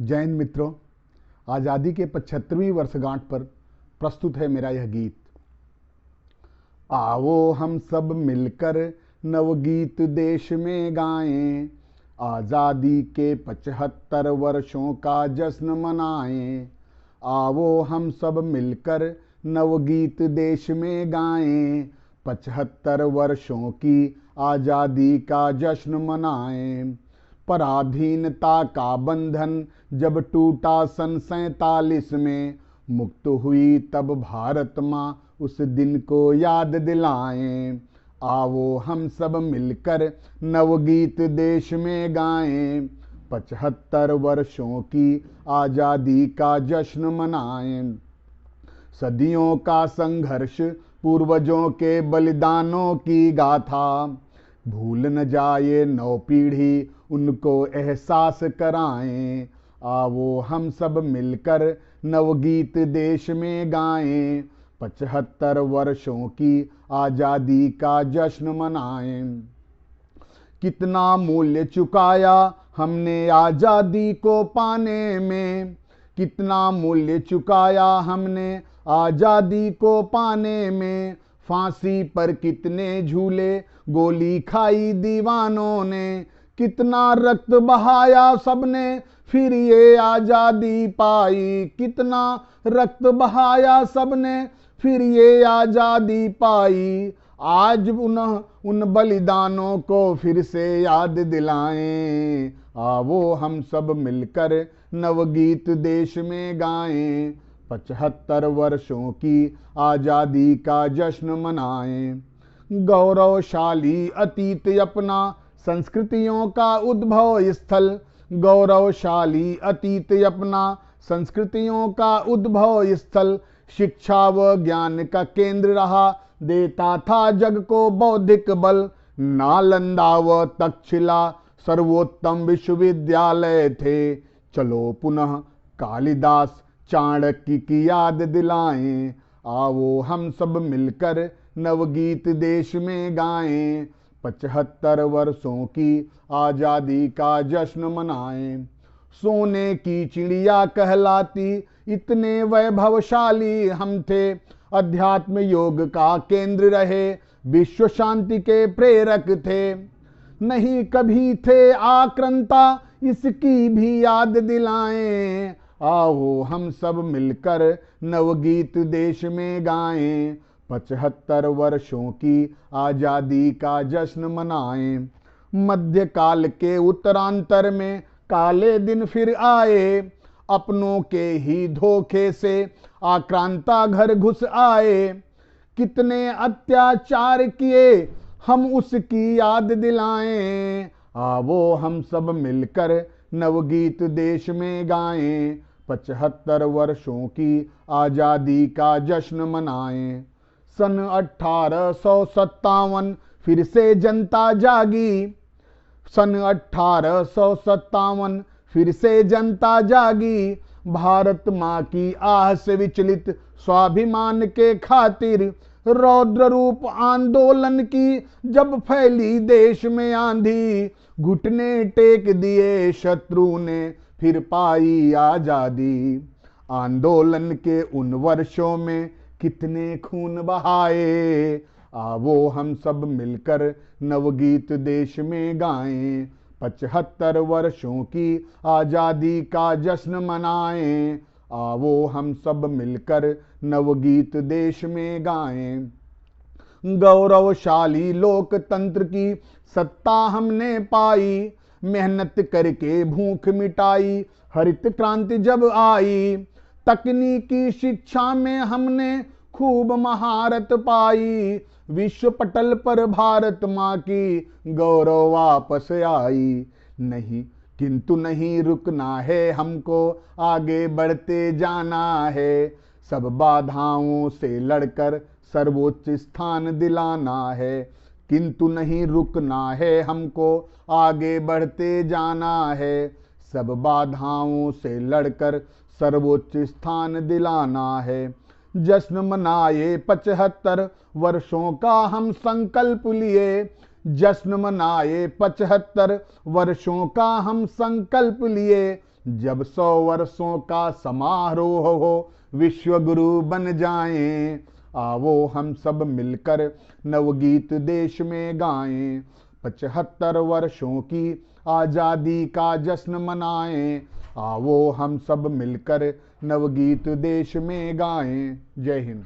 जैन मित्रों, आज़ादी के 75वीं वर्षगांठ पर प्रस्तुत है मेरा यह गीत। आओ हम सब मिलकर नवगीत देश में गाएं, आज़ादी के 75 वर्षों का जश्न मनाएं। आओ हम सब मिलकर नवगीत देश में गाएं, 75 वर्षों की आज़ादी का जश्न मनाएं। पराधीनता का बंधन जब टूटा सन 47 में, मुक्त हुई तब भारत माँ उस दिन को याद दिलाएं। आओ हम सब मिलकर नवगीत देश में गाएं, 75 वर्षों की आज़ादी का जश्न मनाएं। सदियों का संघर्ष, पूर्वजों के बलिदानों की गाथा, भूल न जाए नौ पीढ़ी उनको एहसास कराएं। आओ हम सब मिलकर नवगीत देश में गाएं, 75 वर्षों की आज़ादी का जश्न मनाएं। कितना मूल्य चुकाया हमने आज़ादी को पाने में, कितना मूल्य चुकाया हमने आज़ादी को पाने में। फांसी पर कितने झूले, गोली खाई दीवानों ने, कितना रक्त बहाया सबने फिर ये आज़ादी पाई। कितना रक्त बहाया सबने फिर ये आज़ादी पाई। आज उन बलिदानों को फिर से याद दिलाएं। आओ हम सब मिलकर नवगीत देश में गाएं, 75 वर्षों की आज़ादी का जश्न मनाएं। गौरवशाली अतीत अपना, संस्कृतियों का उद्भव स्थल, गौरवशाली अतीत अपना, संस्कृतियों का उद्भव स्थल। शिक्षा व ज्ञान का केंद्र रहा, देता था जग को बौद्धिक बल। नालंदा व तक्षशिला सर्वोत्तम विश्वविद्यालय थे। चलो पुनः कालिदास चाणक्य की याद दिलाएं। आओ हम सब मिलकर नवगीत देश में गाएं, 75 वर्षों की आज़ादी का जश्न मनाएं। सोने की चिड़िया कहलाती इतने वैभवशाली हम थे, अध्यात्म योग का केंद्र रहे, विश्व शांति के प्रेरक थे। नहीं कभी थे आक्रांता, इसकी भी याद दिलाएं। आओ हम सब मिलकर नवगीत देश में गाएं, 75 वर्षों की आज़ादी का जश्न मनाएं। मध्यकाल के उत्तरांतर में काले दिन फिर आए, अपनों के ही धोखे से आक्रांता घर घुस आए। कितने अत्याचार किए हम उसकी याद दिलाएं। आओ हम सब मिलकर नवगीत देश में गाएं, 75 वर्षों की आज़ादी का जश्न मनाएं। सन 1857 फिर से जनता जागी, सन 1857 फिर से जनता जागी। भारत माँ की आह से विचलित स्वाभिमान के खातिर, रौद्र रूप आंदोलन की जब फैली देश में आंधी। घुटने टेक दिए शत्रु ने फिर पाई आज़ादी। आंदोलन के उन वर्षों में कितने खून बहाए। आओ हम सब मिलकर नवगीत देश में गाएं, 75 वर्षों की आज़ादी का जश्न मनाएं। आओ हम सब मिलकर नवगीत देश में गाएं। गौरवशाली लोकतंत्र की सत्ता हमने पाई, मेहनत करके भूख मिटाई हरित क्रांति जब आई। तकनीकी शिक्षा में हमने खूब महारत पाई, विश्व पटल पर भारत माँ की गौरव वापस आई। नहीं किंतु नहीं रुकना है हमको, आगे बढ़ते जाना है। सब बाधाओं से लड़कर सर्वोच्च स्थान दिलाना है। किंतु नहीं रुकना है हमको, आगे बढ़ते जाना है। सब बाधाओं से लड़कर सर्वोच्च स्थान दिलाना है। जश्न मनाए 75 वर्षों का हम संकल्प लिए, जश्न मनाए 75 वर्षों का हम संकल्प लिए। जब 100 वर्षों का समारोह हो विश्व गुरु बन जाएं। आवो हम सब मिलकर नवगीत देश में गाएं। 75 वर्षों की आजादी का जश्न मनाएं। आवो हम सब मिलकर नवगीत देश में गाएं। जय हिंद।